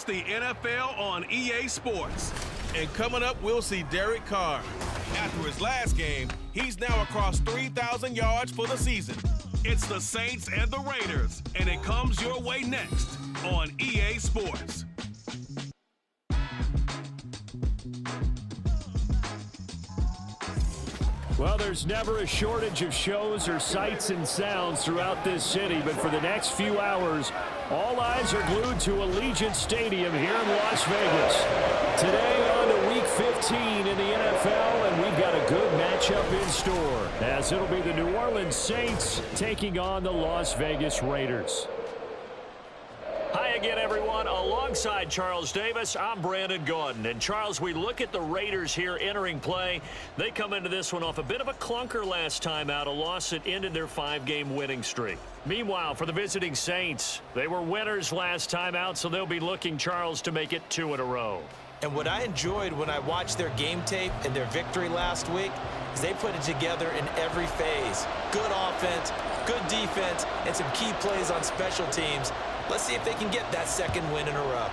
watch the NFL on EA Sports. And coming up, we'll see Derek Carr. After his last game, he's now across 3,000 yards for the season. It's the Saints and the Raiders, and it comes your way next on EA Sports. Well, there's never a shortage of shows or sights and sounds throughout this city, but for the next few hours, all eyes are glued to Allegiant Stadium here in Las Vegas. Today on to Week 15 in the NFL, and we've got a good matchup in store, as it'll be the New Orleans Saints taking on the Las Vegas Raiders. Hi again, everyone. Alongside Charles Davis, I'm Brandon Gordon. And, Charles, we look at the Raiders here entering play. They come into this one off a bit of a clunker last time out, a loss that ended their 5-game winning streak. Meanwhile, for the visiting Saints, they were winners last time out, so they'll be looking, Charles, to make it 2 in a row. And what I enjoyed when I watched their game tape and their victory last week is they put it together in every phase. Good offense, good defense, and some key plays on special teams. Let's see if they can get that second win in a row.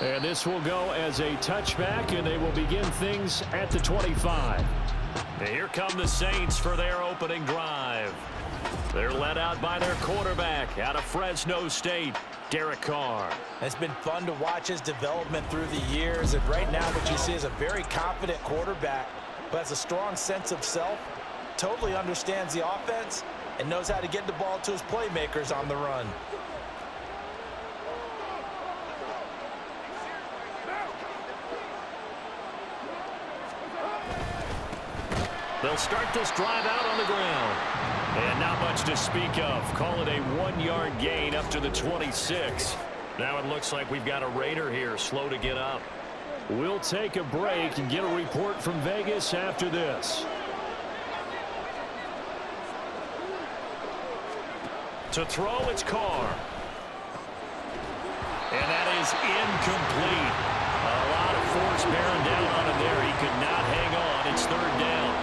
And this will go as a touchback, and they will begin things at the 25. And here come the Saints for their opening drive. They're led out by their quarterback out of Fresno State, Derek Carr. It's been fun to watch his development through the years, and right now what you see is a very confident quarterback who has a strong sense of self, totally understands the offense, and knows how to get the ball to his playmakers on the run. They'll start this drive out on the ground. And not much to speak of. Call it a 1-yard gain up to the 26. Now it looks like we've got a Raider here, slow to get up. We'll take a break and get a report from Vegas after this. To throw, it's Carr. And that is incomplete. A lot of force bearing down on him there. He could not hang on. It's 3rd down.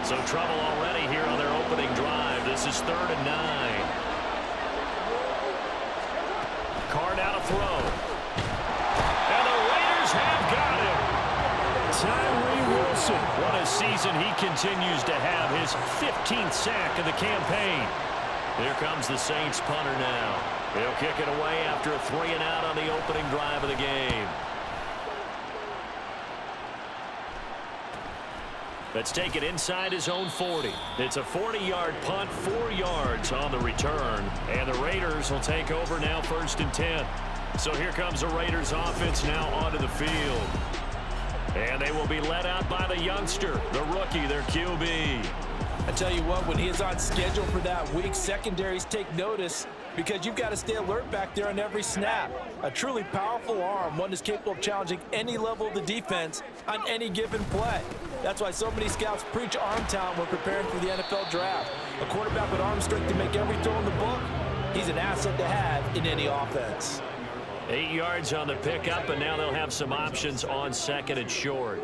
So trouble already here on their opening drive. This is 3rd and 9. Carr now to throw. And the Raiders have got him. Tyree Wilson. What a season he continues to have. His 15th sack of the campaign. Here comes the Saints punter now. He'll kick it away after a 3-and-out on the opening drive of the game. Let's take it inside his own 40. It's a 40-yard punt, 4 yards on the return. And the Raiders will take over now 1st and 10. So here comes the Raiders offense now onto the field. And they will be led out by the youngster, the rookie, their QB. I tell you what, when he is on schedule for that week, secondaries take notice because you've got to stay alert back there on every snap. A truly powerful arm, one that's capable of challenging any level of the defense on any given play. That's why so many scouts preach arm talent when preparing for the NFL draft. A quarterback with arm strength to make every throw in the book, he's an asset to have in any offense. 8 yards on the pickup, and now they'll have some options on 2nd and short.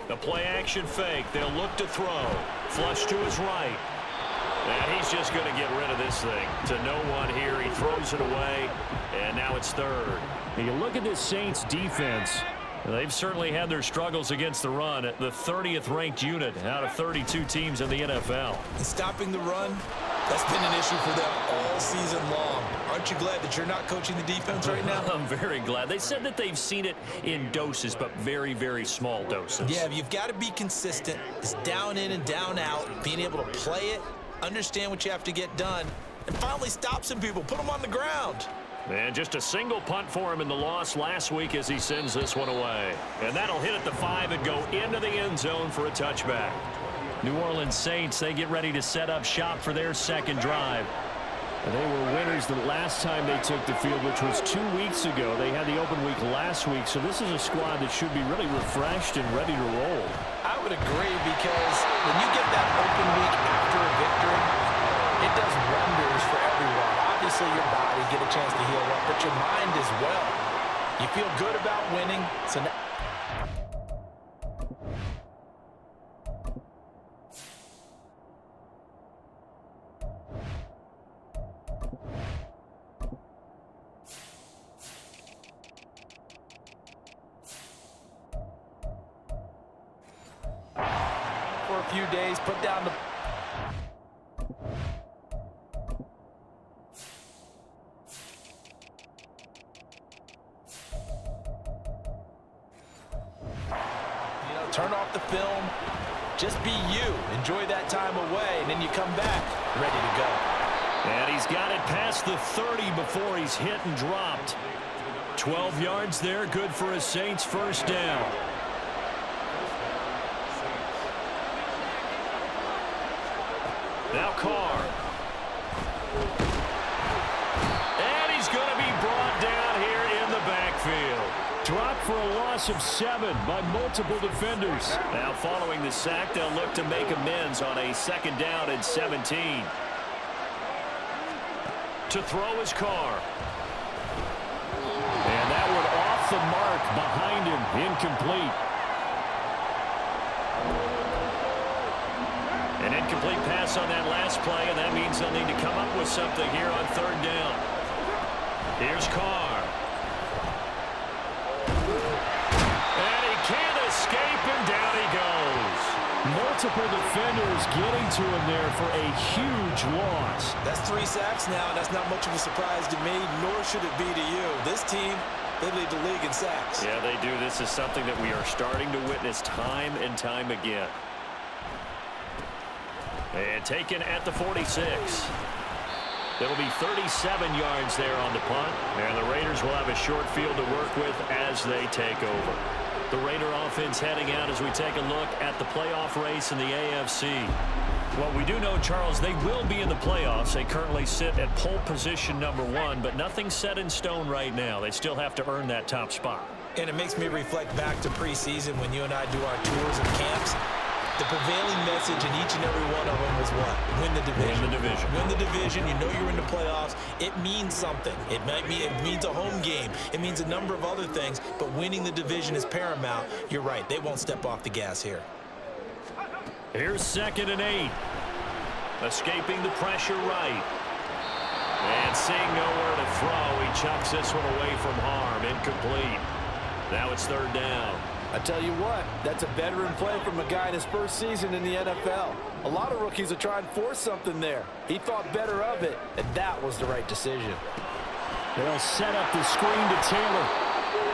The play-action fake. They'll look to throw. Flush to his right. And he's just going to get rid of this thing. To no one here. He throws it away, and now it's 3rd. You look at this Saints defense. They've certainly had their struggles against the run. The 30th ranked unit out of 32 teams in the NFL. And stopping the run, that's been an issue for them all season long. Aren't you glad that you're not coaching the defense right now? I'm very glad. They said that they've seen it in doses, but very, very small doses. Yeah, you've got to be consistent. It's down in and down out, being able to play it, understand what you have to get done, and finally stop some people, put them on the ground. And just a single punt for him in the loss last week as he sends this one away. And that'll hit at the 5 and go into the end zone for a touchback. New Orleans Saints, they get ready to set up shop for their 2nd drive. And they were winners the last time they took the field, which was 2 weeks ago. They had the open week last week, so this is a squad that should be really refreshed and ready to roll. I would agree, because when you get that open week after a victory, it does wonders for everyone. Obviously, your body get a chance to heal up, but your mind as well. You feel good about winning. So now few days. Put down the... turn off the film. Just be you. Enjoy that time away, and then you come back ready to go. And he's got it past the 30 before he's hit and dropped. 12 yards there, good for a Saints first down. Now Carr. And he's going to be brought down here in the backfield. Dropped for a loss of 7 by multiple defenders. Now following the sack, they'll look to make amends on a second down and 17. To throw his Carr. And that one off the mark behind him, incomplete. An incomplete pass on that last play, and that means they'll need to come up with something here on third down. Here's Carr. And he can't escape, and down he goes. Multiple defenders getting to him there for a huge loss. That's 3 sacks now, and that's not much of a surprise to me, nor should it be to you. This team, they lead the league in sacks. Yeah, they do. This is something that we are starting to witness time and time again. And taken at the 46. It'll be 37 yards there on the punt, and the Raiders will have a short field to work with as they take over. The Raider offense heading out as we take a look at the playoff race in the AFC. Well, we do know, Charles, they will be in the playoffs. They currently sit at pole position number 1, but nothing's set in stone right now. They still have to earn that top spot. And it makes me reflect back to preseason when you and I do our tours and camps. The prevailing message in each and every one of them was what? Win the division. Win the division. Win the division. You know you're in the playoffs. It means something. It means a home game. It means a number of other things, but winning the division is paramount. You're right. They won't step off the gas here. Here's 2nd and 8. Escaping the pressure right. And seeing nowhere to throw, he chucks this one away from harm. Incomplete. Now it's 3rd down. I tell you what, that's a veteran play from a guy in his first season in the NFL. A lot of rookies are trying to force something there. He thought better of it, and that was the right decision. They'll set up the screen to Taylor.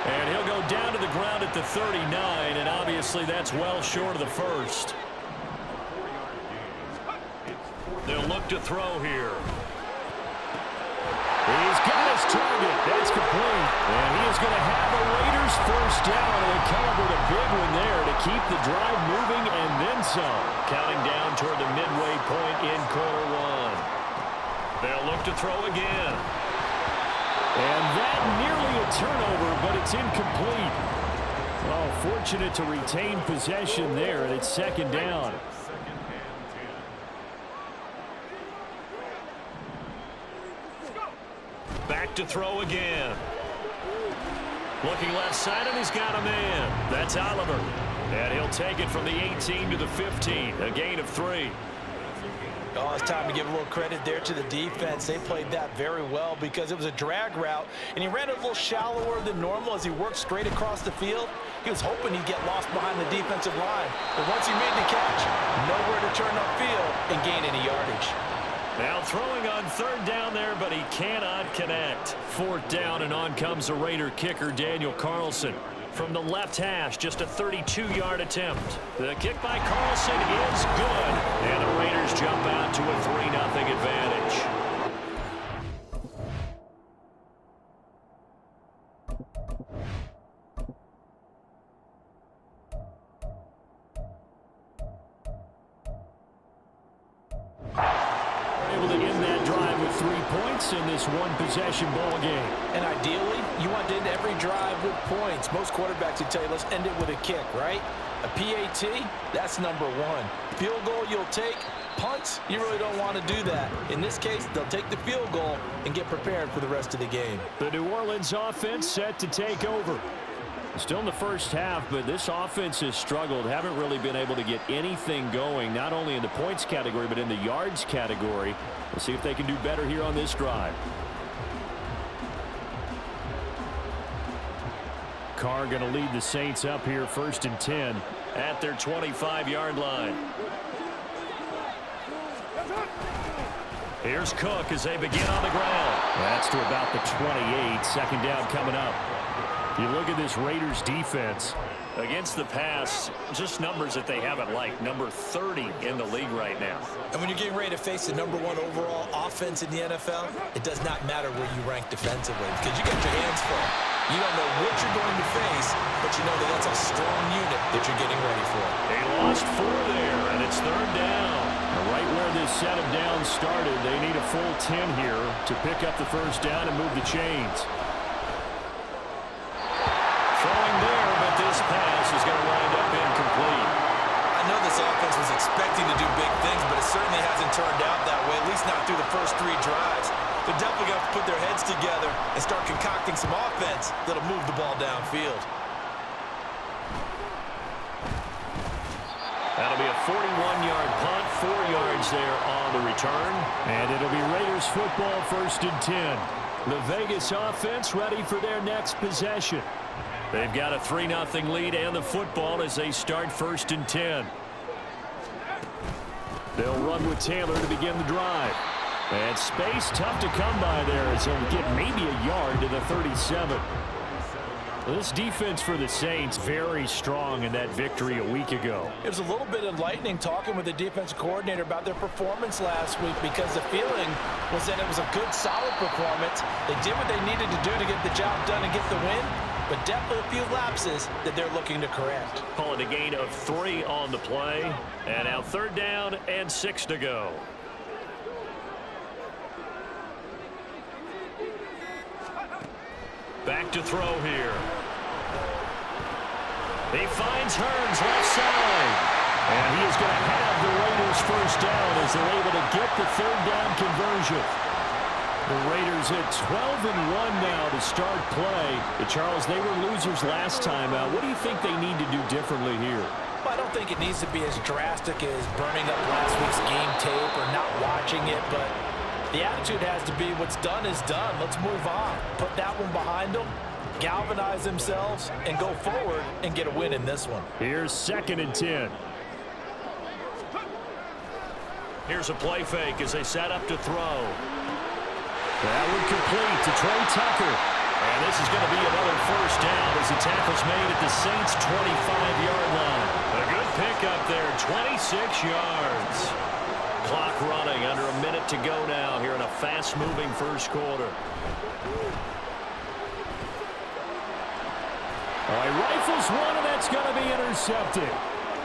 And he'll go down to the ground at the 39, and obviously that's well short of the first. They'll look to throw here. He's got his target. That's complete. And he is going to have a Raiders first down. And they calibrate a big one there to keep the drive moving and then some. Counting down toward the midway point in quarter 1. They'll look to throw again. And that nearly a turnover, but it's incomplete. Oh, fortunate to retain possession there, and it's 2nd down. Back to throw again. Looking left side, and he's got a man. That's Oliver. And he'll take it from the 18 to the 15. A gain of 3. Oh, it's time to give a little credit there to the defense. They played that very well because it was a drag route, and he ran it a little shallower than normal as he worked straight across the field. He was hoping he'd get lost behind the defensive line. But once he made the catch, nowhere to turn upfield and gain any yardage. Now throwing on 3rd down there, but he cannot connect. 4th down, and on comes the Raider kicker, Daniel Carlson. From the left hash, just a 32-yard attempt. The kick by Carlson is good, and the Raiders jump out to a 3-0 advantage. In this one-possession ball game. And ideally, you want to end every drive with points. Most quarterbacks would tell you, let's end it with a kick, right? A PAT, that's number 1. Field goal you'll take. Punts, you really don't want to do that. In this case, they'll take the field goal and get prepared for the rest of the game. The New Orleans offense set to take over. Still in the first half, but this offense has struggled. Haven't really been able to get anything going, not only in the points category, but in the yards category. We'll see if they can do better here on this drive. Carr going to lead the Saints up here 1st and 10 at their 25-yard line. Here's Cook as they begin on the ground. That's to about the 28. Second down coming up. You look at this Raiders defense. Against the pass, just numbers that they haven't liked. Number 30 in the league right now. And when you're getting ready to face the #1 overall offense in the NFL, it does not matter where you rank defensively because you got your hands full. You don't know what you're going to face, but you know that that's a strong unit that you're getting ready for. They lost 4 there, and it's third down. Right where this set of downs started, they need a full 10 here to pick up the first down and move the chains. Throwing there, but this pass is going to wind up incomplete. I know this offense was expecting to do big things, but it certainly hasn't turned out that way, at least not through the first 3 drives. They're definitely going to have to put their heads together and start concocting some offense that'll move the ball downfield. That'll be a 41-yard punt, 4 yards there on the return. And it'll be Raiders football, 1st and 10. The Vegas offense ready for their next possession. They've got a 3-0 lead and the football as they start 1st and 10. They'll run with Taylor to begin the drive. And space tough to come by there as they'll get maybe a yard to the 37. This defense for the Saints very strong in that victory a week ago. It was a little bit enlightening talking with the defensive coordinator about their performance last week because the feeling was that it was a good, solid performance. They did what they needed to do to get the job done and get the win, but definitely a few lapses that they're looking to correct. Call it a gain of 3 on the play. And now 3rd down and 6 to go. Back to throw here. He finds Hearns left side. And he is going to have the Raiders first down as they're able to get the 3rd down conversion. The Raiders at 12-1 now to start play. But Charles, they were losers last time out. What do you think they need to do differently here? Well, I don't think it needs to be as drastic as burning up last week's game tape or not watching it, but the attitude has to be what's done is done. Let's move on. Put that one behind them, galvanize themselves, and go forward and get a win in this one. Here's 2nd and 10. Here's a play fake as they set up to throw. That one complete to Trey Tucker. And this is going to be another first down as the tackle's made at the Saints' 25-yard line. A good pickup there, 26 yards. Clock running, under a minute to go now here in a fast-moving first quarter. All right, rifles one, and that's going to be intercepted.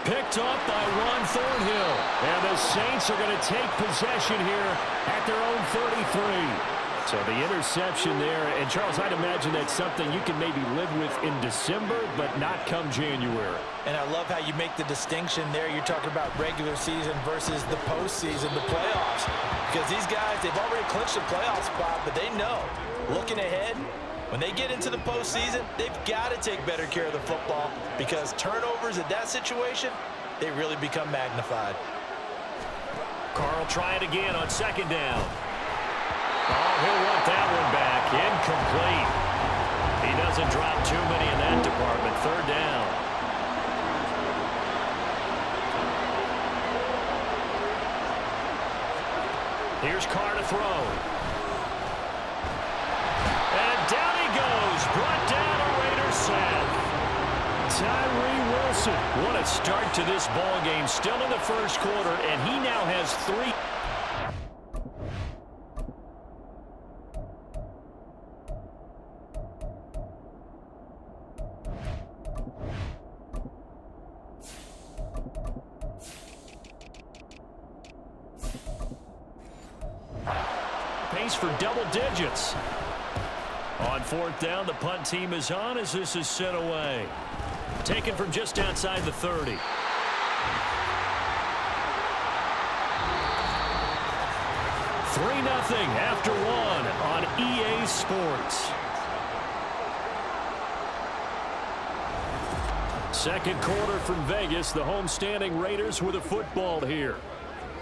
Picked up by Ron Thornhill. And the Saints are going to take possession here at their own 33. So the interception there. And, Charles, I'd imagine that's something you can maybe live with in December, but not come January. And I love how you make the distinction there. You're talking about regular season versus the postseason, the playoffs. Because these guys, they've already clinched a playoff spot, but they know, looking ahead, when they get into the postseason, they've got to take better care of the football because turnovers in that situation, they really become magnified. Carl trying again on 2nd down. Oh, he'll want that one back. Incomplete. He doesn't drop too many in that department. 3rd down. Here's Carr to throw. And down he goes. Brought down a Raiders sack. Tyree Wilson. What a start to this ball game. Still in the first quarter, and he now has 3. Pace for double digits. On 4th down, the punt team is on as this is sent away. Taken from just outside the 30. 3-0 after 1 on EA Sports. Second quarter from Vegas. The homestanding Raiders with a football here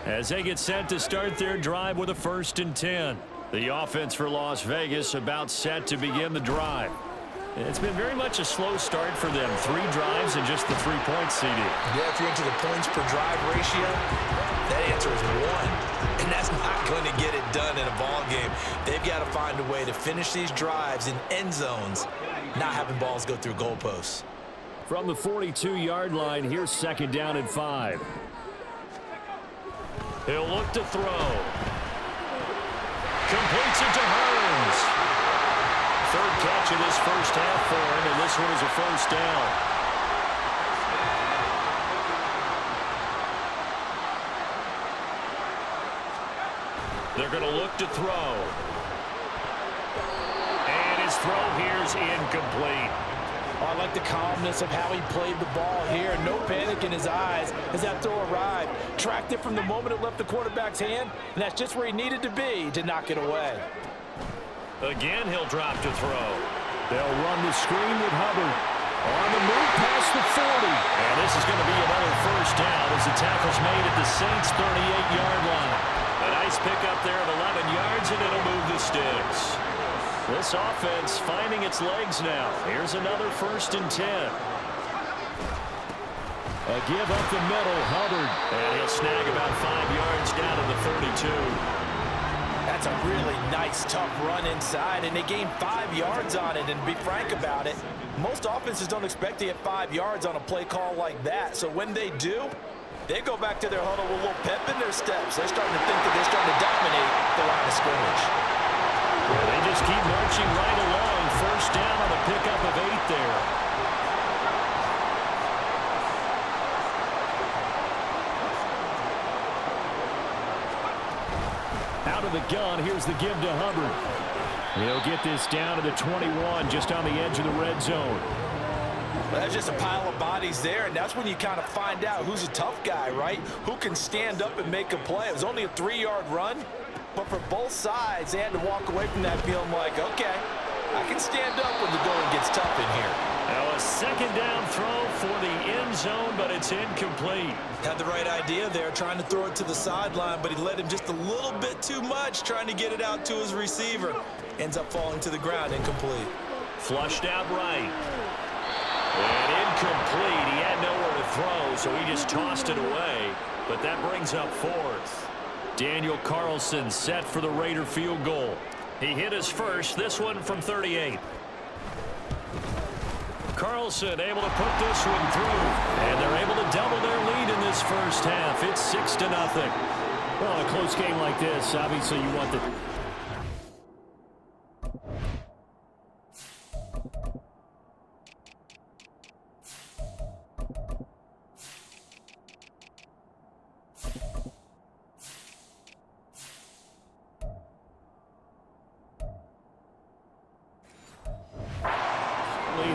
as they get set to start their drive with a 1st and 10. The offense for Las Vegas about set to begin the drive. It's been very much a slow start for them. 3 drives and just the 3 points, CD. Yeah, if you're into the points per drive ratio, that answer is 1. And that's not going to get it done in a ball game. They've got to find a way to finish these drives in end zones, not having balls go through goalposts. From the 42-yard line, here's 2nd down and 5. He'll look to throw. Completes it to Hearns. 3rd catch of this first half for him, and this one is a 1st down. They're going to look to throw. And his throw here is incomplete. Oh, I like the calmness of how he played the ball here. No panic in his eyes as that throw arrived. Tracked it from the moment it left the quarterback's hand, and that's just where he needed to be to knock it away. Again, he'll drop to throw. They'll run the screen with Hubbard. On the move past the 40. And this is going to be another 1st down as the tackle's made at the Saints' 38-yard line. A nice pickup there of 11 yards, and it'll move the sticks. This offense finding its legs now. Here's another 1st and 10. A give up the middle, Hubbard. And he'll snag about 5 yards down to the 32. That's a really nice, tough run inside, and they gained 5 yards on it. And to be frank about it, most offenses don't expect to get 5 yards on a play call like that. So when they do, they go back to their huddle with a little pep in their steps. They're starting to think that they're starting to dominate the line of scrimmage. Well, they just keep marching right along. 1st down on a pickup of 8 there. Out of the gun, here's the give to Hubbard. He'll get this down to the 21, just on the edge of the red zone. Well, that's just a pile of bodies there, and that's when you kind of find out who's a tough guy, right? Who can stand up and make a play. It was only a 3-yard run, but for both sides, they had to walk away from that feeling like, okay, I can stand up when the going gets tough in here. Now a 2nd down throw for the end zone, but it's incomplete. Had the right idea there, trying to throw it to the sideline, but he let him just a little bit too much, trying to get it out to his receiver. Ends up falling to the ground, incomplete. Flushed out right. And incomplete. He had nowhere to throw, so he just tossed it away. But that brings up 4th. Daniel Carlson set for the Raider field goal. He hit his first, this one from 38. Carlson able to put this one through, and they're able to double their lead in this first half. It's 6-0. Well, in a close game like this, obviously you want the...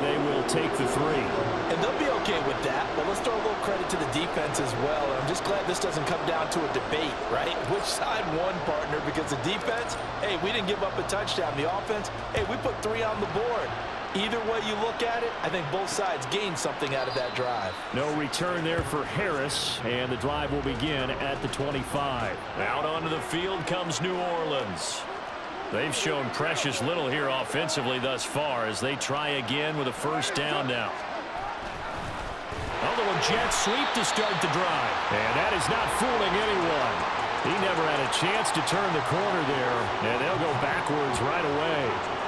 They will take the 3. And they'll be okay with that, but let's throw a little credit to the defense as well. And I'm just glad this doesn't come down to a debate, right? Which side won, partner? Because the defense, hey, we didn't give up a touchdown. The offense, hey, we put 3 on the board. Either way you look at it, I think both sides gained something out of that drive. No return there for Harris, and the drive will begin at the 25. Out onto the field comes New Orleans. They've shown precious little here offensively thus far as they try again with a 1st down now. A little jet sweep to start the drive. And that is not fooling anyone. He never had a chance to turn the corner there, and they'll go backwards right away.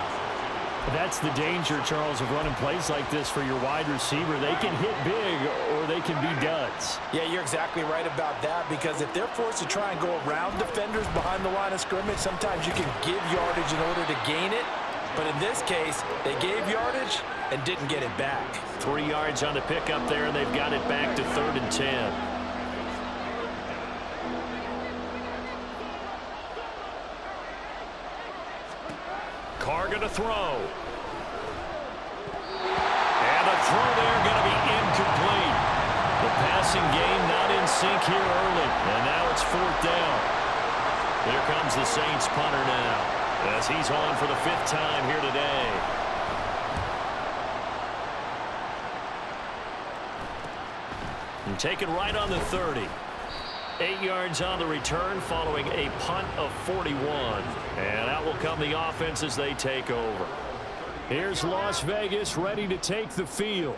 That's the danger, Charles, of running plays like this for your wide receiver. They can hit big or they can be duds. Yeah, you're exactly right about that, because if they're forced to try and go around defenders behind the line of scrimmage, sometimes you can give yardage in order to gain it. But in this case, they gave yardage and didn't get it back. 3 yards on the pickup there, and they've got it back to 3rd and 10. Carr going to throw. And the throw there going to be incomplete. The passing game not in sync here early. And now it's 4th down. Here comes the Saints punter now, as he's on for the 5th time here today. And take it right on the 30. 8 yards on the return following a punt of 41. And out will come the offense as they take over. Here's Las Vegas ready to take the field.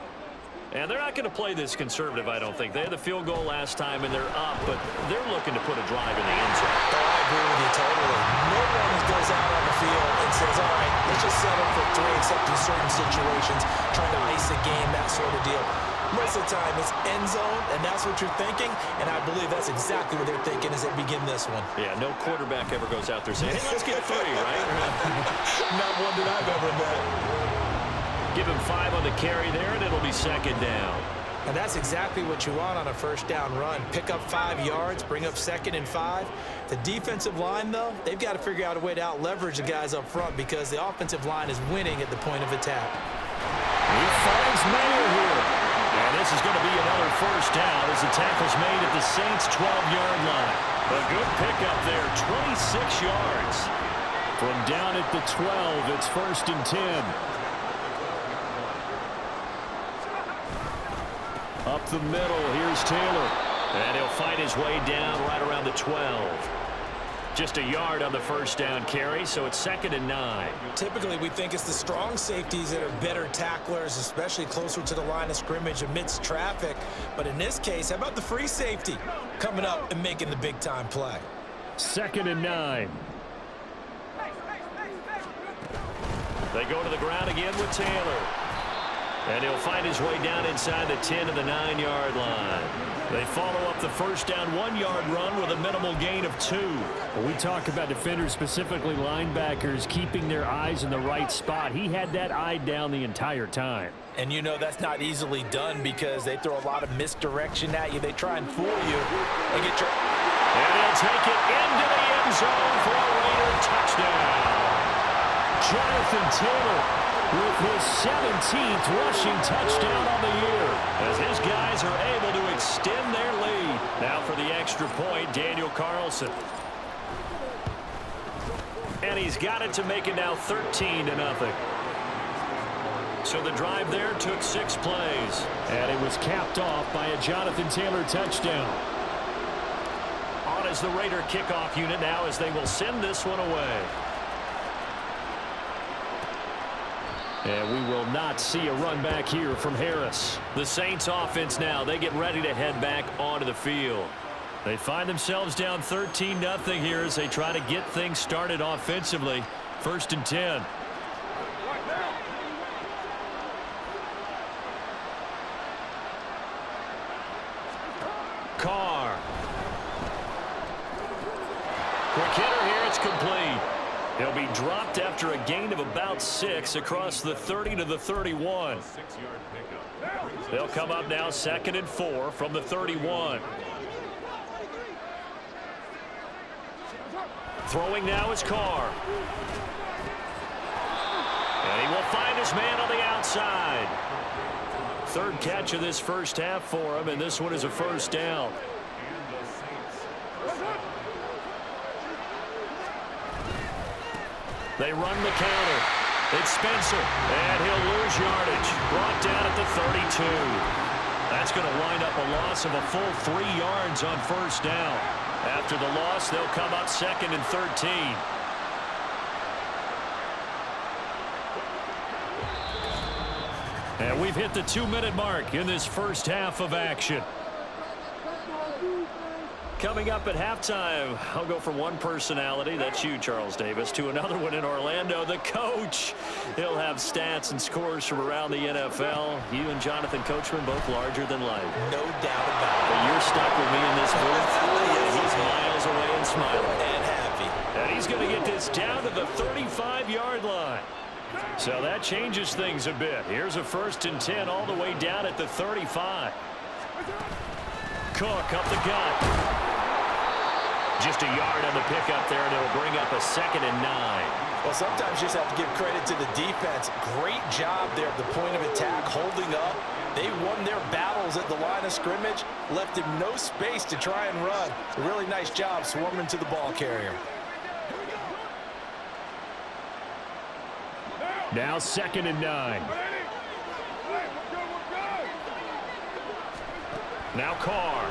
And they're not going to play this conservative, I don't think. They had the field goal last time, and they're up, but they're looking to put a drive in the end zone. Oh, I agree with you totally. No one goes out on the field and says, all right, let's just settle for 3, except in certain situations, trying to ice a game, that sort of deal. Most of the time, it's end zone, and that's what you're thinking, and I believe that's exactly what they're thinking as they begin this one. Yeah, no quarterback ever goes out there saying, hey, let's get 3, right? Not one that I've ever met. Give him 5 on the carry there, and it'll be second down. And that's exactly what you want on a first down run. Pick up 5 yards, bring up 2nd and 5. The defensive line, though, they've got to figure out a way to out-leverage the guys up front because the offensive line is winning at the point of attack. He finds Mayer here. And this is going to be another first down as the tackle's made at the Saints' 12-yard line. A good pickup there, 26 yards. From down at the 12, it's 1st and 10. Up the middle, here's Taylor. And he'll fight his way down right around the 12. Just a yard on the first down carry, so it's 2nd and 9. Typically, we think it's the strong safeties that are better tacklers, especially closer to the line of scrimmage amidst traffic. But in this case, how about the free safety coming up and making the big-time play? 2nd and 9. They go to the ground again with Taylor. And he'll find his way down inside the 10 to the 9-yard line. They follow up the first down 1-yard run with a minimal gain of 2. When we talk about defenders, specifically linebackers, keeping their eyes in the right spot, he had that eye down the entire time. And you know that's not easily done because they throw a lot of misdirection at you. They try and fool you and get your... And he'll take it into the end zone for a Raider touchdown. Jonathan Taylor with his 17th rushing touchdown on the year, as his guys are able to extend their lead. Now for the extra point, Daniel Carlson. And he's got it to make it now 13-0. So the drive there took 6 plays. And it was capped off by a Jonathan Taylor touchdown. On as the Raider kickoff unit now as they will send this one away. And we will not see a run back here from Harris. The Saints offense now, they get ready to head back onto the field. They find themselves down 13-0 here as they try to get things started offensively. 1st and 10. Carr. Quick hitter here, it's complete. He'll be dropped after a gain of about 6 across the 30 to the 31. They'll come up now 2nd and 4 from the 31. Throwing now is Carr. And he will find his man on the outside. 3rd catch of this first half for him, and this one is a first down. They run the counter. It's Spencer, and he'll lose yardage. Brought down at the 32. That's going to wind up a loss of a full 3 yards on first down. After the loss, they'll come up 2nd and 13. And we've hit the 2-minute mark in this first half of action. Coming up at halftime, I'll go from one personality, that's you, Charles Davis, to another one in Orlando, the coach. He'll have stats and scores from around the NFL. You and Jonathan Coachman, both larger than life. No doubt about it. But you're stuck with me in this booth. He's miles away and smiling. And happy. And he's going to get this down to the 35-yard line. So that changes things a bit. Here's a 1st and 10 all the way down at the 35. Cook up the gut. Just a yard on the pickup there, and it'll bring up a 2nd and 9. Well, sometimes you just have to give credit to the defense. Great job there at the point of attack, holding up. They won their battles at the line of scrimmage, left him no space to try and run. A really nice job swarming to the ball carrier. Now 2nd and 9. Now Carr.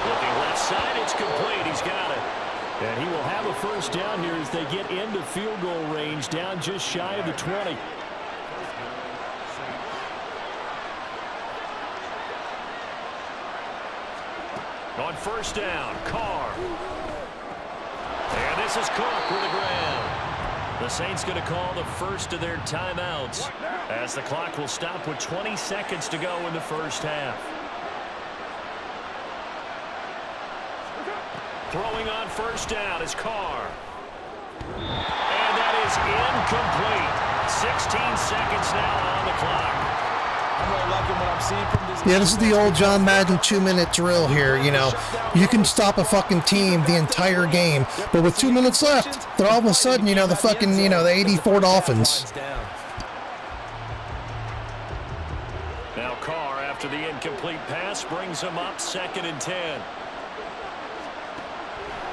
Looking left side, it's complete. He's got it. And he will have a first down here as they get into field goal range, down just shy of the 20. On first down, Carr. And this is Cook with the ground. The Saints going to call the first of their timeouts as the clock will stop with 20 seconds to go in the first half. Throwing on first down is Carr. And that is incomplete. 16 seconds now on the clock. I'm really liking what I'm seeing from this. Yeah, this is the old John Madden 2-minute drill here, you know. You can stop a fucking team the entire game, but with 2 minutes left, they're all of a sudden, you know, the fucking, you know, the 84 Dolphins. Now Carr, after the incomplete pass, brings him up 2nd and 10.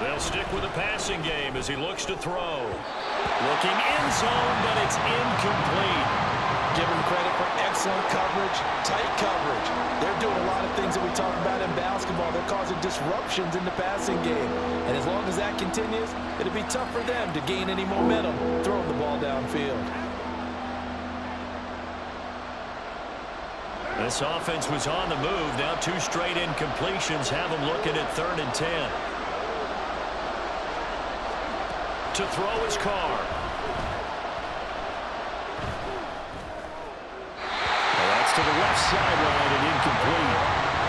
They'll stick with the passing game as he looks to throw. Looking end zone, but it's incomplete. Give him credit for excellent coverage, tight coverage. They're doing a lot of things that we talk about in basketball. They're causing disruptions in the passing game. And as long as that continues, it'll be tough for them to gain any momentum throwing the ball downfield. This offense was on the move. Now 2 straight incompletions have them looking at 3rd and 10. To throw is Carr. That's to the left sideline and incomplete.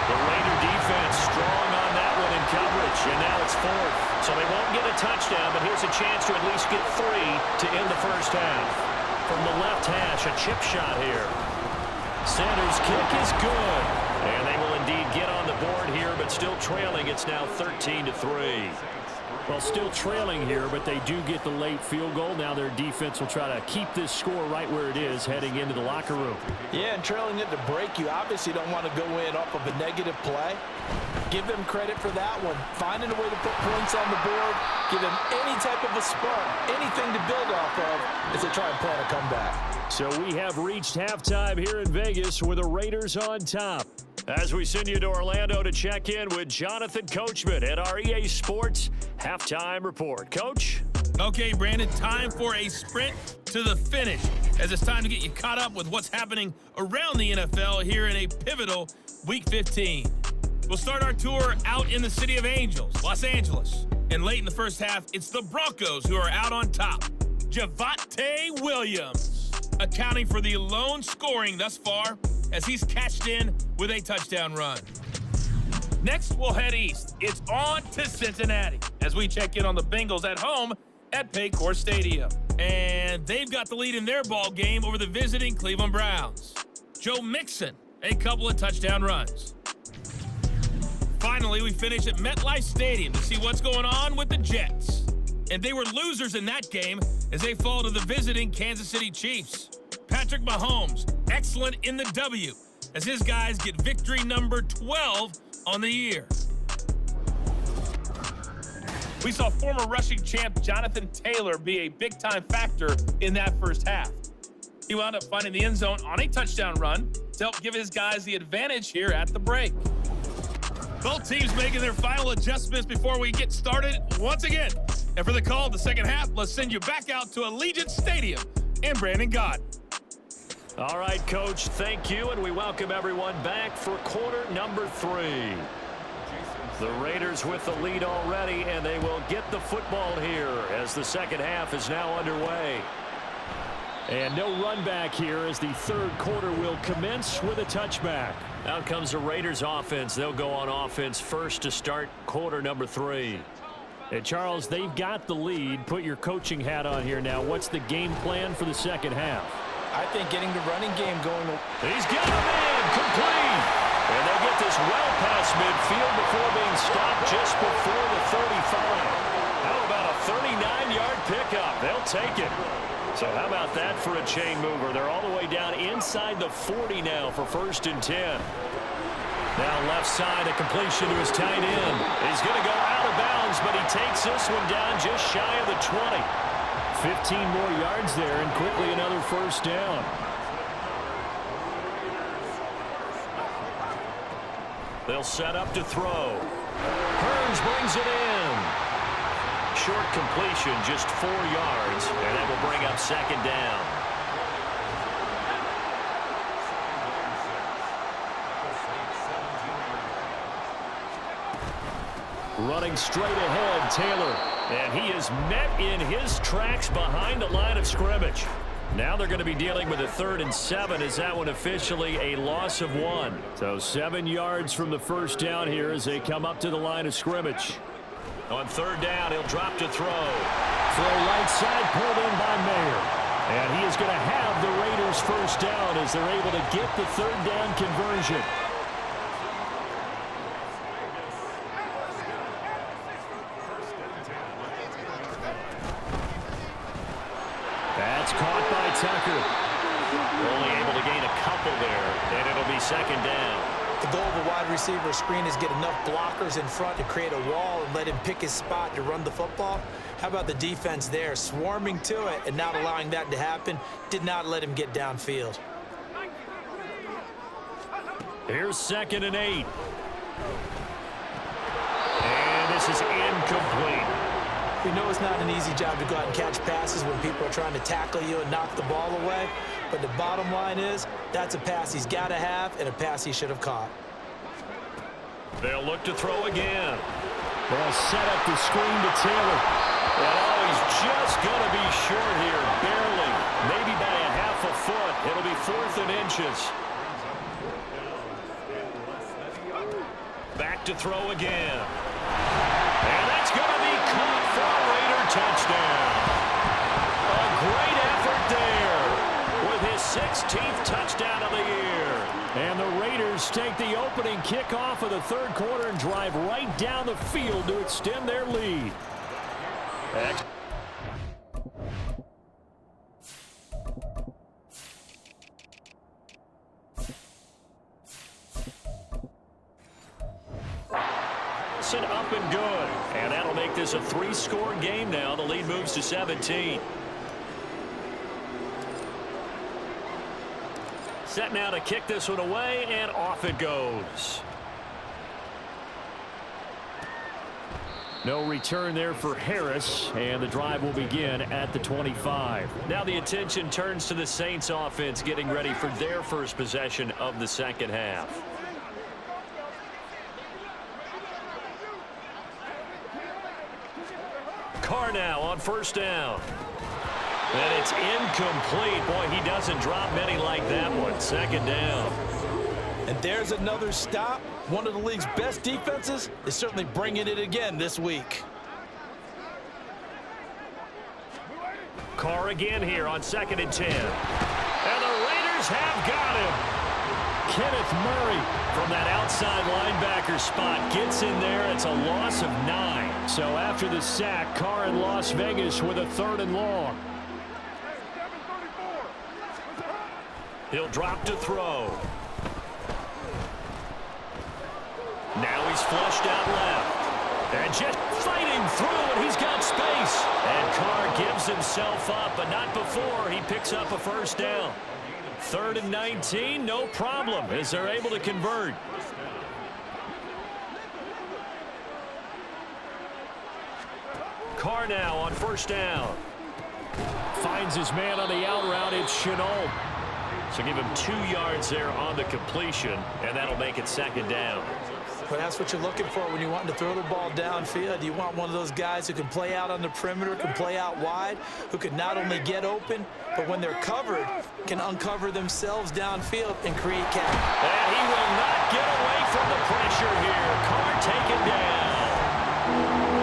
The Raider defense strong on that one in coverage, and now it's 4th. So they won't get a touchdown, but here's a chance to at least get 3 to end the first half. From the left hash, a chip shot here. Sanders' kick is good. And they will indeed get on the board here, but still trailing. It's now 13-3. Well, still trailing here, but they do get the late field goal. Now their defense will try to keep this score right where it is heading into the locker room. Yeah, and trailing it to break, you obviously don't want to go in off of a negative play. Give them credit for that one. Finding a way to put points on the board, give them any type of a spark, anything to build off of as they try and plan a comeback. So we have reached halftime here in Vegas with the Raiders on top. As we send you to Orlando to check in with Jonathan Coachman at our EA Sports Halftime Report. Coach? Okay, Brandon, time for a sprint to the finish as it's time to get you caught up with what's happening around the NFL here in a pivotal Week 15. We'll start our tour out in the City of Angels, Los Angeles. And late in the first half, it's the Broncos who are out on top. Javonte Williams accounting for the lone scoring thus far as he's cashed in with a touchdown run. Next, we'll head east. It's on to Cincinnati as we check in on the Bengals at home at Paycor Stadium. And they've got the lead in their ball game over the visiting Cleveland Browns. Joe Mixon, a couple of touchdown runs. Finally, we finish at MetLife Stadium to see what's going on with the Jets. And they were losers in that game as they fall to the visiting Kansas City Chiefs. Patrick Mahomes, excellent in the W, as his guys get victory number 12 on the year. We saw former rushing champ Jonathan Taylor be a big-time factor in that first half. He wound up finding the end zone on a touchdown run to help give his guys the advantage here at the break. Both teams making their final adjustments before we get started once again. And for the call of the second half, let's send you back out to Allegiant Stadium and Brandon Gott. All right, Coach, thank you, and we welcome everyone back for quarter number 3. The Raiders with the lead already, and they will get the football here as the second half is now underway. And no run back here as the third quarter will commence with a touchback. Out comes the Raiders offense. They'll go on offense first to start quarter number 3. And Charles, they've got the lead. Put your coaching hat on here now. What's the game plan for the second half? I think getting the running game going. He's got him in, complete. And they get this well past midfield before being stopped just before the 35. How about a 39-yard pickup? They'll take it. So how about that for a chain mover? They're all the way down inside the 40 now for 1st and 10. Now left side, a completion to his tight end. He's going to go out of bounds, but he takes this one down just shy of the 20. 15 more yards there, and quickly another first down. They'll set up to throw. Hearns brings it in. short completion, just 4 yards, and that will bring up second down. Running straight ahead, Taylor. And he is met in his tracks behind the line of scrimmage. Now they're going to be dealing with a 3rd and 7 as that one officially a loss of 1. So 7 yards from the first down here as they come up to the line of scrimmage. On 3rd down, he'll drop to throw. Throw right side, pulled in by Mayer. And he is going to have the Raiders first down as they're able to get the 3rd down conversion. That's caught by Tucker. Only able to gain a couple there, and it'll be second down. The goal of a wide receiver screen is get enough blockers in front to create a wall and let him pick his spot to run the football. How about the defense there, swarming to it and not allowing that to happen? Did not let him get downfield. Here's 2nd and 8. And this is incomplete. We know it's not an easy job to go out and catch passes when people are trying to tackle you and knock the ball away. But the bottom line is, that's a pass he's got to have and a pass he should have caught. They'll look to throw again. They'll set up the screen to Taylor. And he's just going to be short here, barely. Maybe by a half a foot. It'll be 4th and inches. Back to throw again. And that's going to be caught for a Raider touchdown. A great effort there with his 16th touchdown of the year. And the Raiders take the opening kickoff of the 3rd quarter and drive right down the field to extend their lead. Up and good. And that'll make this a 3-score game now. The lead moves to 17. Set now to kick this one away, and off it goes. No return there for Harris, and the drive will begin at the 25. Now the attention turns to the Saints offense getting ready for their first possession of the second half. Carr now on 1st down. And it's incomplete. Boy, he doesn't drop many like that one. 2nd down. And there's another stop. One of the league's best defenses is certainly bringing it again this week. Carr again here on 2nd and 10. And the Raiders have got him. Kenneth Murray from that outside linebacker spot gets in there. It's a loss of 9. So after the sack, Carr in Las Vegas with a 3rd and long. He'll drop to throw. Now he's flushed out left. And just fighting through, and he's got space. And Carr gives himself up, but not before he picks up a 1st down. 3rd and 19, no problem, as they're able to convert. Carr now on 1st down. Finds his man on the out route. It's Chenault. So give him 2 yards there on the completion, and that'll make it 2nd down. But that's what you're looking for when you want to throw the ball downfield. You want one of those guys who can play out on the perimeter, can play out wide, who can not only get open, but when they're covered, can uncover themselves downfield and create cap. And he will not get away from the pressure here. Carr taken down.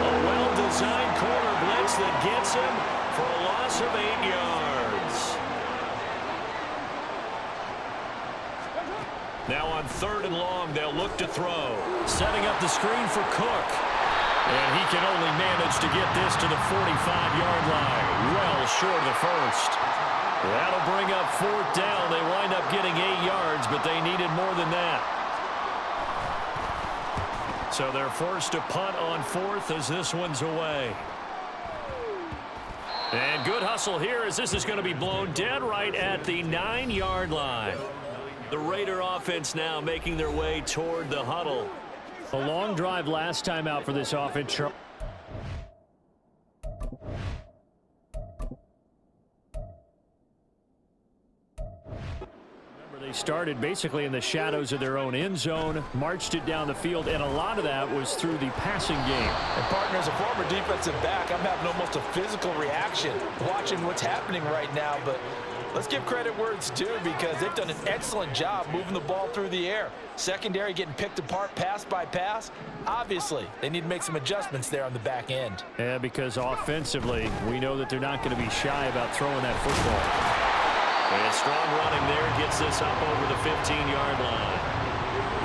A well-designed corner blitz that gets him for a loss of 8 yards. Now on 3rd and long, they'll look to throw. Setting up the screen for Cook. And he can only manage to get this to the 45-yard line. Well short of the 1st. That'll bring up 4th down. They wind up getting 8 yards, but they needed more than that. So they're forced to punt on 4th as this one's away. And good hustle here as this is going to be blown dead right at the 9-yard line. The Raider offense now making their way toward the huddle. A long drive last time out for this offense. They started basically in the shadows of their own end zone, marched it down the field, and a lot of that was through the passing game. And partner, as a former defensive back, I'm having almost a physical reaction watching what's happening right now. But let's give credit where it's due, because they've done an excellent job moving the ball through the air. Secondary getting picked apart pass by pass. Obviously, they need to make some adjustments there on the back end. Yeah, because offensively, we know that they're not going to be shy about throwing that football. And strong running there gets this up over the 15-yard line.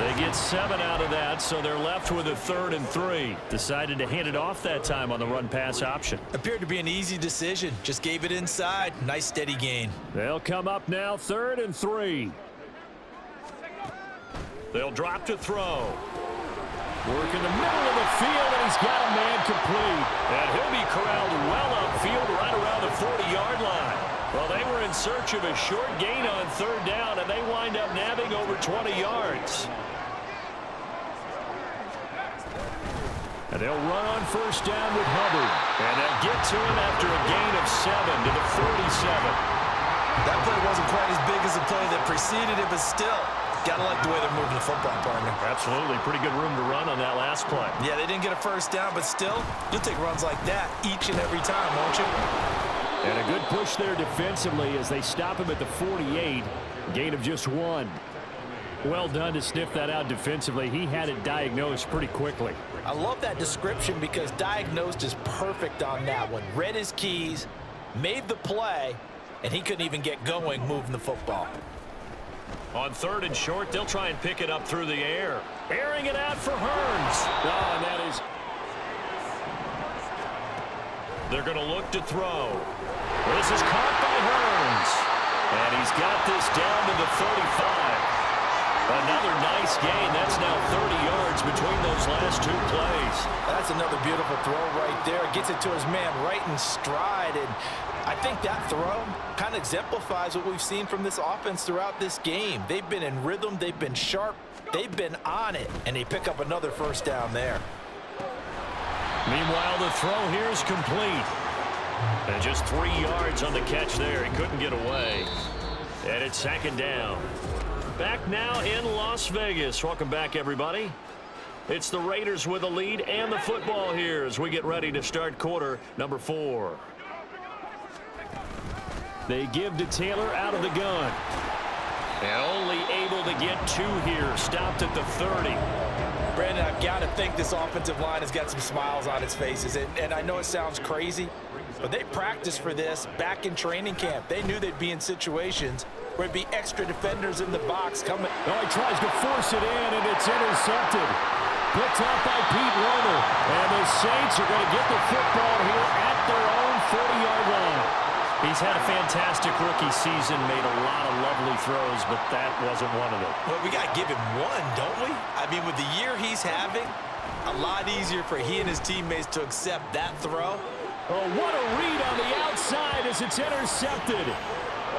They get 7 out of that, so they're left with a 3rd and 3. Decided to hand it off that time on the run-pass option. Appeared to be an easy decision. Just gave it inside. Nice steady gain. They'll come up now, 3rd and 3. They'll drop to throw. Work in the middle of the field, and he's got a man complete. And he'll be corralled well upfield right around the 40-yard line. Well, they were in search of a short gain on 3rd down, and they wind up nabbing over 20 yards. And they'll run on 1st down with Hubbard. And they'll get to him after a gain of 7 to the 47. That play wasn't quite as big as the play that preceded it, but still, gotta like the way they're moving the football, partner. Absolutely. Pretty good room to run on that last play. Yeah, they didn't get a 1st down, but still, you'll take runs like that each and every time, won't you? And a good push there defensively as they stop him at the 48. Gain of just 1. Well done to sniff that out defensively. He had it diagnosed pretty quickly. I love that description, because diagnosed is perfect on that one. Read his keys, made the play, and he couldn't even get going moving the football. On 3rd and short, they'll try and pick it up through the air. Airing it out for Hearns. Oh, and that is... They're going to look to throw. This is caught by Hearns. And he's got this down to the 35. Another nice gain. That's now 30 yards between those last 2 plays. That's another beautiful throw right there. Gets it to his man right in stride. And I think that throw kind of exemplifies what we've seen from this offense throughout this game. They've been in rhythm. They've been sharp. They've been on it. And they pick up another 1st down there. Meanwhile, the throw here is complete. And just 3 yards on the catch there. He couldn't get away. And it's 2nd down. Back now in Las Vegas. Welcome back, everybody. It's the Raiders with a lead and the football here as we get ready to start quarter number 4. They give to Taylor out of the gun. And only able to get 2 here. Stopped at the 30. Brandon, I've got to think this offensive line has got some smiles on its faces. And I know it sounds crazy, but they practiced for this back in training camp. They knew they'd be in situations where it'd be extra defenders in the box coming. Oh, he tries to force it in, and it's intercepted. Picked up by Pete Werner. And the Saints are going to get the football here at their own 40-yard line. He's had a fantastic rookie season, made a lot of lovely throws, but that wasn't one of them. Well, we got to give him one, don't we? I mean, with the year he's having, a lot easier for he and his teammates to accept that throw. Oh, what a read on the outside as it's intercepted.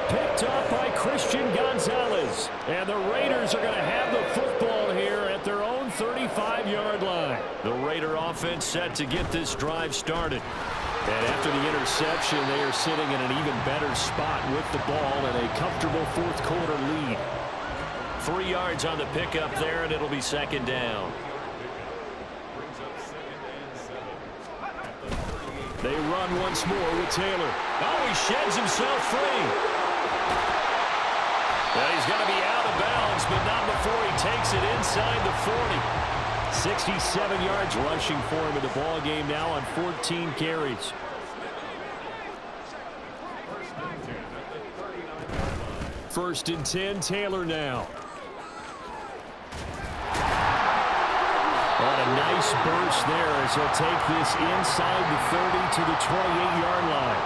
Picked up by Christian Gonzalez. And the Raiders are going to have the football here at their own 35-yard line. The Raider offense set to get this drive started. And after the interception, they are sitting in an even better spot with the ball and a comfortable 4th quarter lead. 3 yards on the pickup there, and it'll be 2nd down. They run once more with Taylor. Oh, he sheds himself free. Well, he's going to be out of bounds, but not before he takes it inside the 40. 67 yards rushing for him in the ball game now on 14 carries. First and 10, Taylor now. On a nice burst there as he'll take this inside the 30 to the 28-yard line.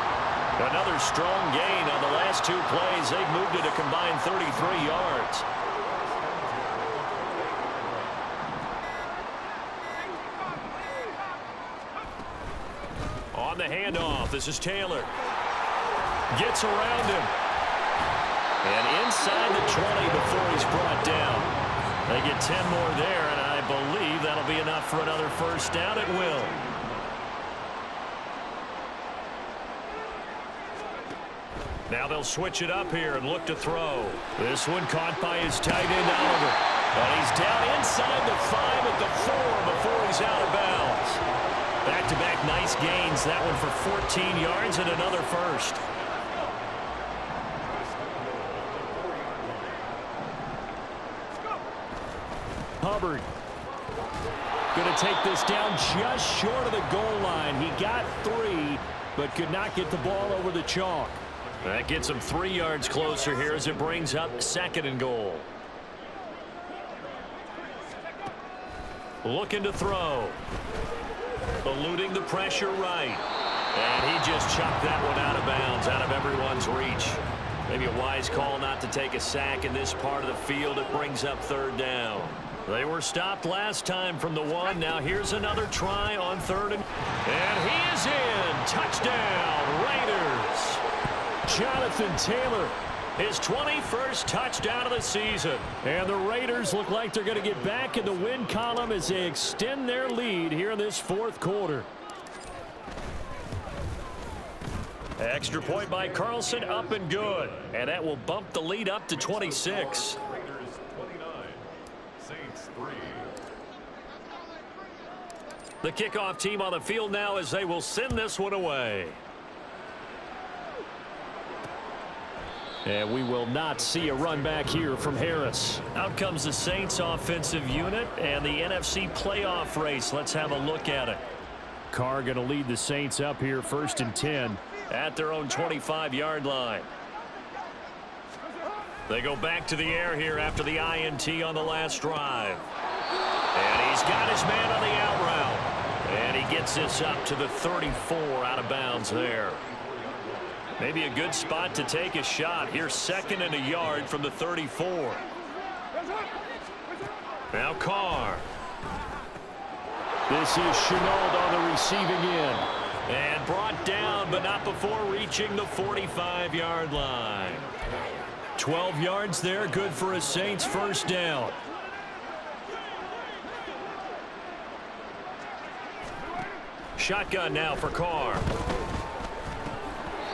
Another strong gain on the last 2 plays. They've moved it a combined 33 yards. On the handoff, this is Taylor. Gets around him. And inside the 20 before he's brought down. They get 10 more there, and I believe that'll be enough for another 1st down. It will. Now they'll switch it up here and look to throw. This one caught by his tight end, Oliver. And he's down inside the 5 at the 4 before he's out of bounds. Back-to-back nice gains. That one for 14 yards and another first. Hubbard going to take this down just short of the goal line. He got 3, but could not get the ball over the chalk. That gets him 3 yards closer here as it brings up 2nd and goal. Looking to throw. Eluding the pressure right. And he just chucked that one out of bounds, out of everyone's reach. Maybe a wise call not to take a sack in this part of the field. It brings up 3rd down. They were stopped last time from the 1. Now here's another try on 3rd. And he is in. Touchdown, Raiders. Jonathan Taylor, his 21st touchdown of the season. And the Raiders look like they're going to get back in the win column as they extend their lead here in this 4th quarter. Extra point by Carlson, up and good. And that will bump the lead up to 26. The kickoff team on the field now as they will send this one away. And we will not see a run back here from Harris. Out comes the Saints offensive unit and the NFC playoff race. Let's have a look at it. Carr going to lead the Saints up here 1st and 10 at their own 25-yard line. They go back to the air here after the INT on the last drive. And he's got his man on the out route. And he gets this up to the 34 out of bounds there. Maybe a good spot to take a shot. Here's 2nd and a yard from the 34. Now Carr. This is Chenault on the receiving end. And brought down, but not before reaching the 45-yard line. 12 yards there, good for a Saints 1st down. Shotgun now for Carr.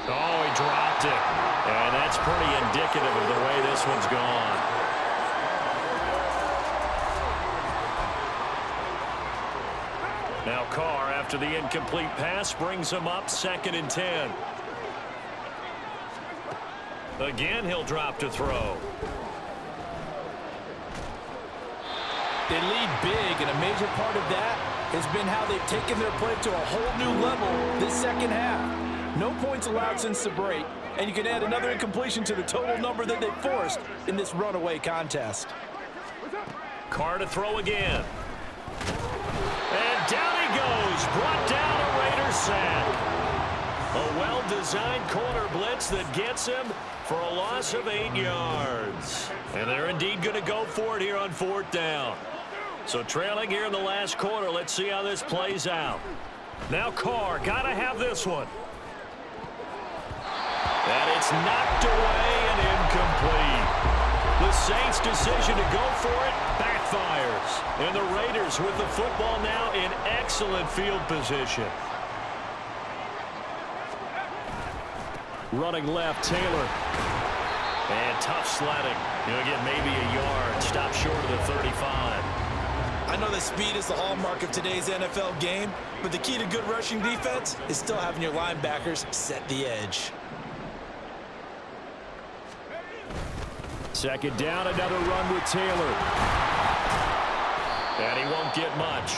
Oh, he dropped it. And that's pretty indicative of the way this one's gone. Now Carr, after the incomplete pass, brings him up 2nd and 10. Again, he'll drop to throw. They lead big, and a major part of that has been how they've taken their play to a whole new level this 2nd half. No points allowed since the break, and you can add another incompletion to the total number that they forced in this runaway contest. Carr to throw again. And down he goes, brought down a Raiders sack. A well-designed corner blitz that gets him for a loss of 8 yards. And they're indeed going to go for it here on 4th down. So trailing here in the last quarter, let's see how this plays out. Now Carr, got to have this one. And it's knocked away and incomplete. The Saints' decision to go for it backfires. And the Raiders with the football now in excellent field position. Running left, Taylor. And tough sledding. He'll get maybe a yard. Stop short of the 35. I know that speed is the hallmark of today's NFL game, but the key to good rushing defense is still having your linebackers set the edge. 2nd down, another run with Taylor. And he won't get much.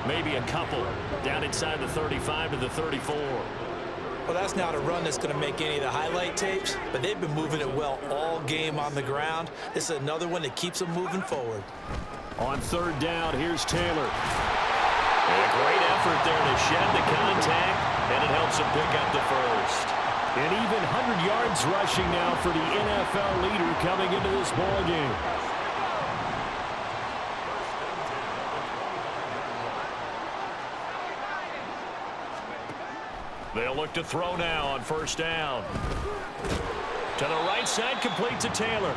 Maybe a couple. Down inside the 35 to the 34. Well, that's not a run that's going to make any of the highlight tapes, but they've been moving it well all game on the ground. This is another one that keeps them moving forward. On 3rd down, here's Taylor. And a great effort there to shed the contact, and it helps him pick up the first. And even 100 yards rushing now for the NFL leader coming into this ball game. They'll look to throw now on 1st down. To the right side, complete to Taylor.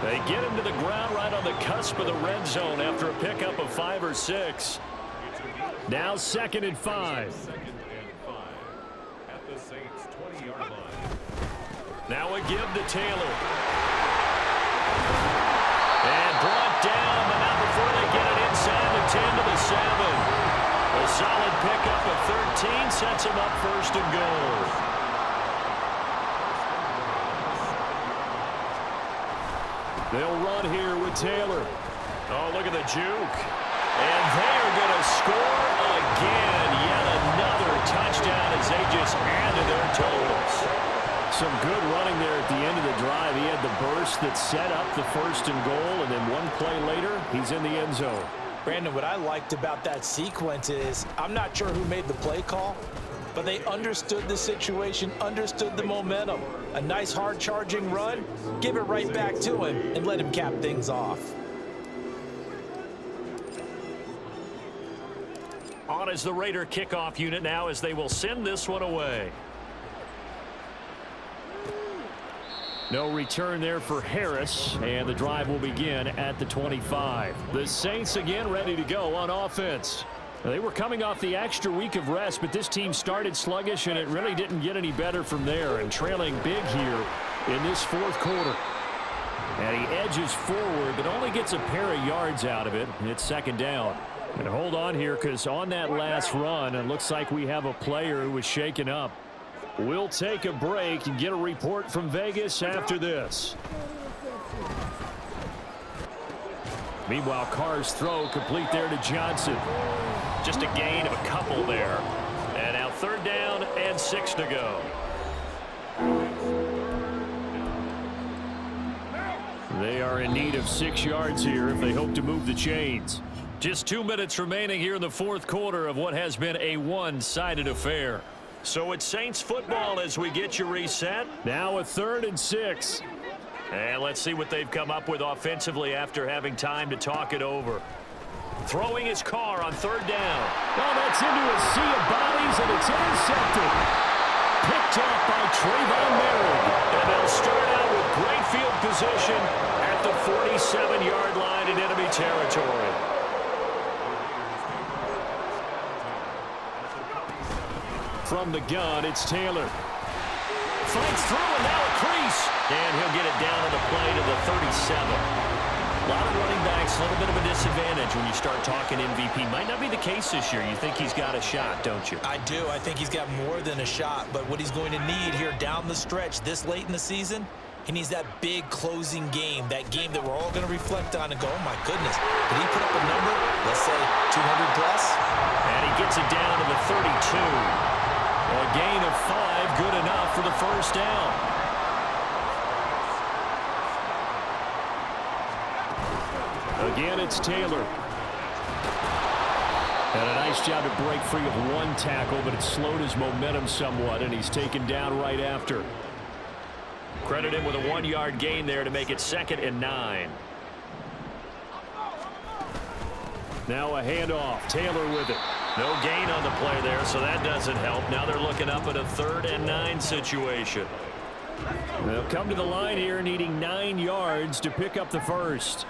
They get him to the ground right on the cusp of the red zone after a pickup of 5 or 6. Now 2nd and 5. At the Saints' 20-yard line. Now a give to Taylor. And brought down, but not before they get it inside the 10 to the 7. A solid pickup of 13 sets him up first and goal. They'll run here with Taylor. Oh, look at the juke. And they are going to score again. Yet another touchdown as they just added their totals. Some good running there at the end of the drive. He had the burst that set up the first and goal, and then one play later, he's in the end zone. Brandon, what I liked about that sequence is I'm not sure who made the play call, but they understood the situation, understood the momentum. A nice hard-charging run, give it right back to him, and let him cap things off. On is the Raider kickoff unit now as they will send this one away. No return there for Harris, and the drive will begin at the 25. The Saints again ready to go on offense. They were coming off the extra week of rest, but this team started sluggish, and it really didn't get any better from there, and trailing big here in this fourth quarter. And he edges forward, but only gets a pair of yards out of it. It's second down. And hold on here, because on that last run, it looks like we have a player who was shaken up. We'll take a break and get a report from Vegas after this. Meanwhile, Carr's throw complete there to Johnson. Just a gain of a couple there. And now third down and 6 to go. They are in need of 6 yards here if they hope to move the chains. Just 2 minutes remaining here in the fourth quarter of what has been a one-sided affair. So it's Saints football as we get you reset. Now a 3rd and 6. And let's see what they've come up with offensively after having time to talk it over. Throwing his car on third down. Oh, that's into a sea of bodies, and it's intercepted. Picked off by Trayvon Merritt. And they'll start out with great field position at the 47-yard line in enemy territory. From the gun, it's Taylor. Fights through, and now a crease. And he'll get it down on the play to the 37. A lot of running backs, a little bit of a disadvantage when you start talking MVP. Might not be the case this year. You think he's got a shot, don't you? I do. I think he's got more than a shot. But what he's going to need here down the stretch this late in the season, he needs that big closing game, that game that we're all going to reflect on and go, oh, my goodness, did he put up a number, let's say 200 plus? And he gets it down to the 32. A gain of 5, good enough for the first down. Again, it's Taylor. And a nice job to break free of one tackle, but it slowed his momentum somewhat, and he's taken down right after. Credit him with a 1-yard gain there to make it 2nd and 9. Now a handoff. Taylor with it. No gain on the play there, so that doesn't help. Now they're looking up at a 3rd and 9 situation. They'll come to the line here needing 9 yards to pick up the first.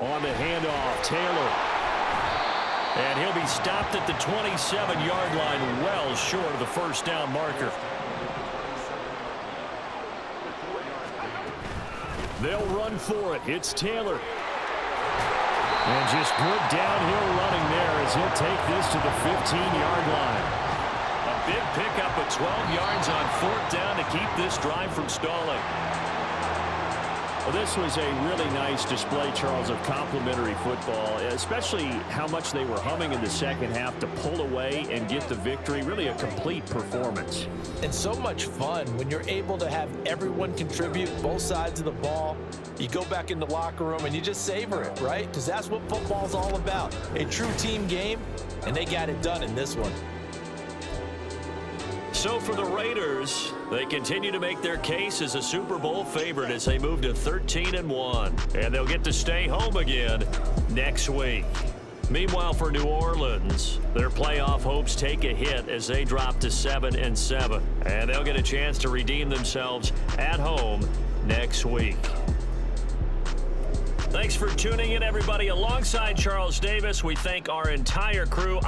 On the handoff, Taylor. And he'll be stopped at the 27-yard line, well short of the first down marker. They'll run for it. It's Taylor. And just good downhill running there as he'll take this to the 15-yard line. A big pickup of 12 yards on 4th down to keep this drive from stalling. Well, this was a really nice display, Charles, of complimentary football, especially how much they were humming in the second half to pull away and get the victory. Really a complete performance. And so much fun when you're able to have everyone contribute both sides of the ball. You go back in the locker room and you just savor it, right? Because that's what football's all about. A true team game, and they got it done in this one. So for the Raiders, they continue to make their case as a Super Bowl favorite as they move to 13-1. And they'll get to stay home again next week. Meanwhile, for New Orleans, their playoff hopes take a hit as they drop to 7-7. And they'll get a chance to redeem themselves at home next week. Thanks for tuning in, everybody. Alongside Charles Davis, we thank our entire crew.